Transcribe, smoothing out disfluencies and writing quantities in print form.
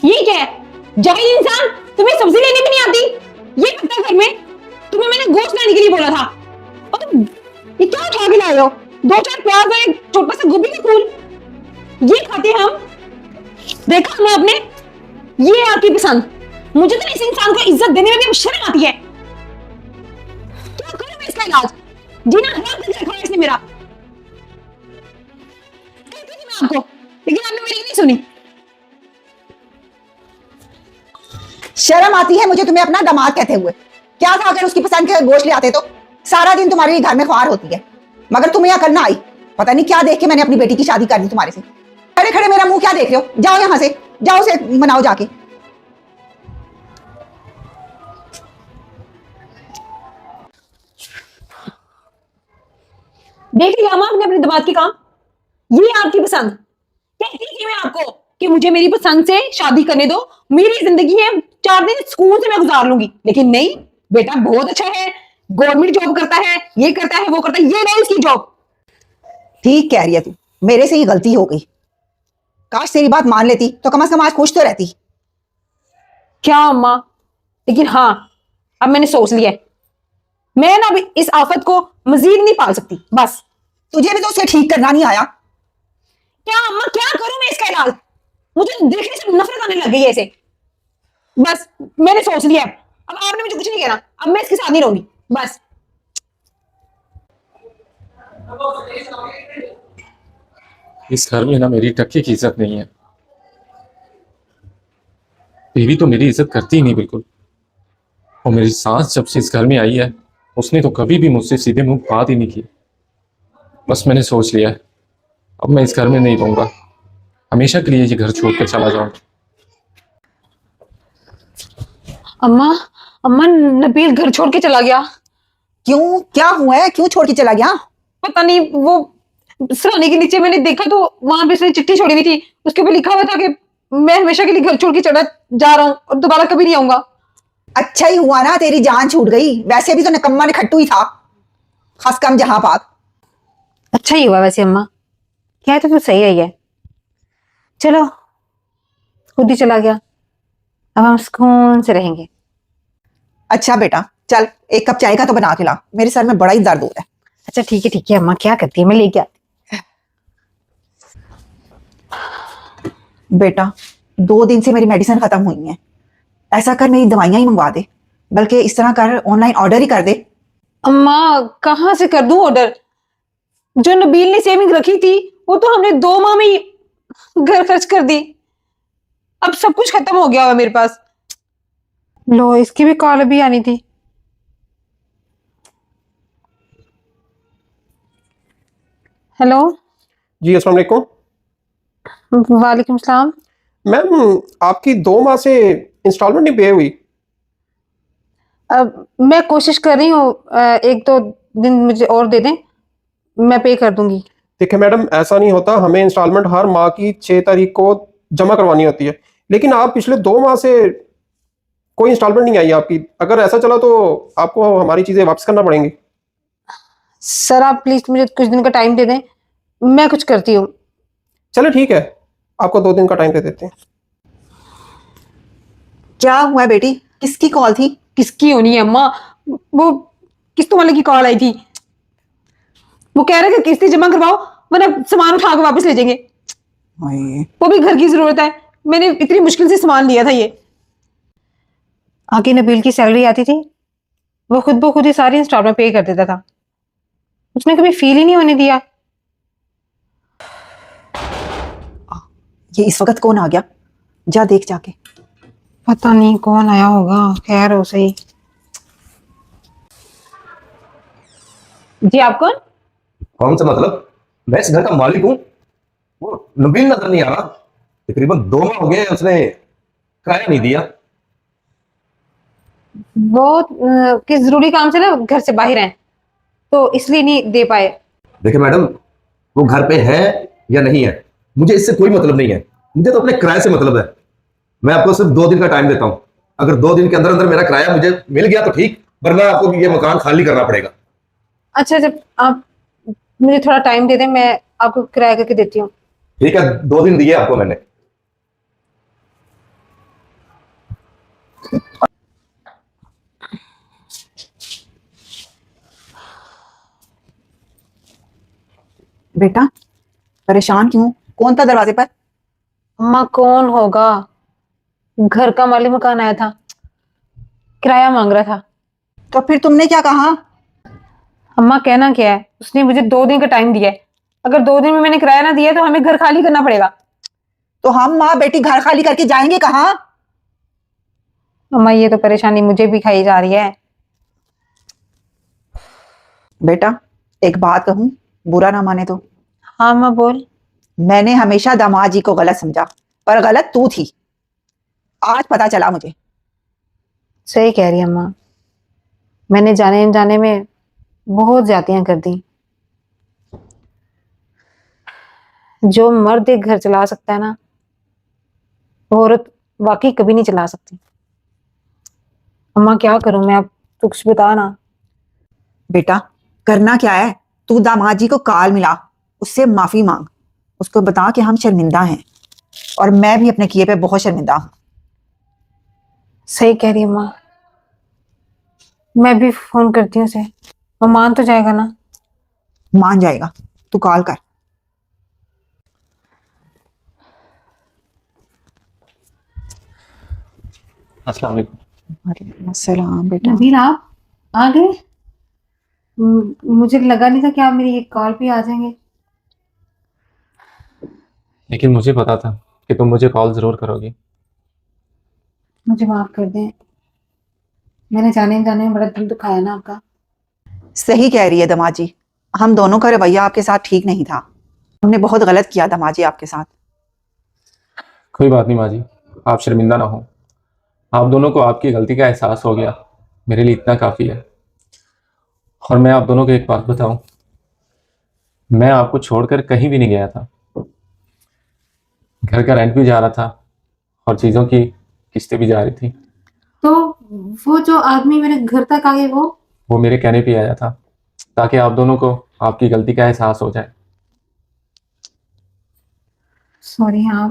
ये क्या है? जाहिल इंसान, तुम्हें सब्जी लेने भी नहीं आती। ये पता है घर में तुम्हें मैंने गोश्त लाने के लिए बोला था और तुम ये क्या उठा के लाए हो? दो चार प्याज और एक छोटा सा गोभी का फूल, ये खाते हम। देखा हमने आपने, ये है आपकी पसंद। मुझे तो इस इंसान को इज्जत देने में भी अब शर्म आती है। क्या करूं मैं इसका इलाज? जीना हराम कर रखा है इसने मेरा। कहती थी मैं आपको, लेकिन आपने मेरी नहीं सुनी। शर्म आती है मुझे तुम्हें अपना दामाद कहते हुए। क्या था अगर उसकी पसंद के गोश्त ले आते तो? सारा दिन तुम्हारे घर में ख्वार होती है, मगर तुम यहाँ करना आई। पता नहीं क्या देख के मैंने अपनी बेटी की शादी कर दी तुम्हारे से। खड़े खड़े मेरा मुंह क्या देख रहे हो? जाओ यहाँ से, जाओ से मनाओ जाके। देख लिया अम्मा आपने अपने दिमाग के काम। ये आपकी पसंद। कहती थी मैं आपको कि मुझे मेरी पसंद से शादी करने दो, मेरी जिंदगी है 4 दिन सुकून से मैं गुजार लूंगी। लेकिन नहीं, बेटा बहुत अच्छा है, गवर्नमेंट जॉब करता है, ये करता है, वो करता है, ये नहीं इसकी जॉब। ठीक कह रही है तू, मेरे से ही गलती हो गई। काश तेरी बात मान लेती तो कम से कम आज खुश तो रहती। क्या अम्मा? लेकिन हाँ, अब मैंने सोच लिया है, मैं ना अभी इस आफत को मजीद नहीं पाल सकती। बस तुझे भी तो उसे ठीक करना नहीं आया। क्या अम्मा, क्या करूं मैं इसका इलाज? मुझे देखने से नफरत आने लग गई है इसे। बस मैंने सोच लिया है, अब आपने मुझे कुछ नहीं कहना। अब मैं इसके साथ नहीं रहूंगी। बस इस घर में ना मेरी टक्के की इज्जत नहीं है। बीवी तो मेरी इज्जत करती ही नहीं बिल्कुल। और मेरी सास जब से इस घर में आई है, उसने तो कभी भी मुझसे सीधे मुंह बात ही नहीं की। बस मैंने सोच लिया है, अब मैं इस घर में नहीं रहूंगा, हमेशा के लिए ये घर छोड़ कर चला जाऊंगा। अम्मा, अम्मा नबील घर छोड़ के चला गया। क्यों, क्या हुआ है? क्यों छोड़ के चला गया? पता नहीं, वो सराने के नीचे मैंने देखा तो वहां पे उसने चिट्ठी छोड़ी हुई थी। उसके ऊपर लिखा हुआ था कि मैं हमेशा के लिए घर छोड़ के चला जा रहा हूँ और दोबारा कभी नहीं आऊंगा। अच्छा ही हुआ ना तेरी जान छूट गई, वैसे भी तो निकम्मा निखट्टू ही था, खस कम जहां पाक। अच्छा ही हुआ वैसे अम्मा, क्या है तो सही है। चलो, खुद ही चला गया, अब हम सुकून से रहेंगे। अच्छा बेटा चल, एक कप चाय का तो बना के ला, मेरे सर में बड़ा ही दर्द हो रहा है। अच्छा ठीक है अम्मा, क्या करती है, मैं लेके आती। बेटा 2 दिन से मेरी मेडिसिन खत्म हुई है, ऐसा कर मेरी दवाइयां ही मंगवा दे, बल्कि इस तरह कर ऑनलाइन ऑर्डर ही कर दे। अम्मा कहाँ से कर दूं ऑर्डर? जो नबील ने सेविंग रखी थी वो तो हमने 2 माह में ही घर खर्च कर दी। अब सब कुछ खत्म हो गया हुआ मेरे पास। लो, इसकी भी कॉल अभी आनी थी। हेलो। जी अस्सलाम वालेकुम। वालेकुम सलाम। मैम आपकी 2 माह से इंस्टॉलमेंट नहीं पे हुई। अब मैं कोशिश कर रही हूँ, 1-2 दिन मुझे और दे दें, मैं पे कर दूंगी। देखिए मैडम, ऐसा नहीं होता, हमें इंस्टॉलमेंट हर माह की 6 तारीख को जमा करवानी होती है, लेकिन आप पिछले 2 माह से कोई इंस्टॉलमेंट नहीं आई आपकी। अगर ऐसा चला तो आपको हमारी चीज़ें वापस करना पड़ेंगी। सर आप प्लीज मुझे कुछ दिन का टाइम दे दें, मैं कुछ करती हूँ। चलो ठीक है, आपको 2 दिन का टाइम दे देते हैं। क्या हुआ बेटी, किसकी कॉल थी? किसकी होनी है अम्मा? वो किस्तों वाले की कॉल आई थी। वो कह रहे थे किस्तें जमा करवाओ वरना सामान उठा के वापस ले जाएंगे। वो भी घर की जरूरत है, मैंने इतनी मुश्किल से सामान लिया था। ये आगे नबील की सैलरी आती थी, वो खुद ब खुद ही सारी इंस्टॉलमेंट पे कर देता था, उसने कभी फील ही नहीं होने दिया। ये इस वक्त कौन आ गया? जा देख जाके। पता नहीं कौन आया होगा, खैर हो सही। जी आप कौन? कौन सा मतलब? मैं इस घर का मालिक हूँ। वो नबील नजर नहीं आ रहा, तकरीबन 2 माह हो गए उसने किराया नहीं दिया। वो किस जरूरी काम से ना घर से बाहर हैं, तो इसलिए नहीं दे पाए। देखिए मैडम, वो घर पे है या नहीं है, मुझे इससे कोई मतलब नहीं है, मुझे तो अपने किराए से मतलब है। मैं आपको सिर्फ 2 दिन का टाइम देता हूँ, अगर 2 दिन के अंदर अंदर मेरा किराया मुझे मिल गया तो ठीक, वरना आपको ये मकान खाली करना पड़ेगा। अच्छा, जब आप मुझे थोड़ा टाइम दे दें, मैं आपको किराया करके देती हूँ। ठीक है, 2 दिन दिए आपको मैंने। बेटा परेशान क्यों? कौन था दरवाजे पर? अम्मा कौन होगा, घर का मालिक मकान आया था, किराया मांग रहा था। तो फिर तुमने क्या कहा? अम्मा कहना क्या है, उसने मुझे 2 दिन का टाइम दिया है। अगर 2 दिन में मैंने किराया ना दिया तो हमें घर खाली करना पड़ेगा। तो हम माँ बेटी घर खाली करके जाएंगे कहाँ? अम्मा ये तो परेशानी मुझे भी खाई जा रही है। बेटा एक बात कहूं, बुरा ना माने तो। हाँ अम्मा बोल। मैंने हमेशा दामाद जी को गलत समझा, पर गलत तू थी। आज पता चला मुझे। सही कह रही है अम्मा, मैंने जाने अनजाने में बहुत ज्यादतियां कर दी। जो मर्द एक घर चला सकता है ना, वो औरत वाकई कभी नहीं चला सकती। अम्मा क्या करूं मैं अब, तू कुछ बता ना। बेटा करना क्या है, तू दामाद जी को काल मिला, उससे माफी मांग, उसको बता कि हम शर्मिंदा हैं और मैं भी अपने किए पे बहुत शर्मिंदा हूं। सही कह रही है अम्मा, मैं भी फोन करती हूँ उसे, वो मान तो जाएगा ना। मान जाएगा, तू कॉल कर। अस्सलाम वालेकुम। सलाम बेटा। नबील आप आ गए? मुझे लगा नहीं था कि आप मेरी एक कॉल पे आ जाएंगे। लेकिन मुझे पता था कि तुम मुझे कॉल ज़रूर करोगी। मुझे माफ कर दें, मैंने जाने जाने में बड़ा दिल दुखाया ना आपका। सही कह रही है दामाद जी, हम दोनों का रवैया आपके साथ ठीक नहीं था। हमने बहुत गलत किया दामाद जी आपके साथ। कोई बात नहीं माँ जी, आप शर्मिंदा ना हो। आप दोनों को आपकी गलती का एहसास हो गया, मेरे लिए इतना काफ़ी है। और मैं आप दोनों को एक बात बताऊं, मैं आपको छोड़कर कहीं भी नहीं गया था। घर का रेंट भी जा रहा था और चीज़ों की किस्तें भी जा रही थी। तो वो जो आदमी मेरे घर तक आ गए, वो मेरे कहने पे आया था ताकि आप दोनों को आपकी गलती का एहसास हो जाए। सॉरी हाँ,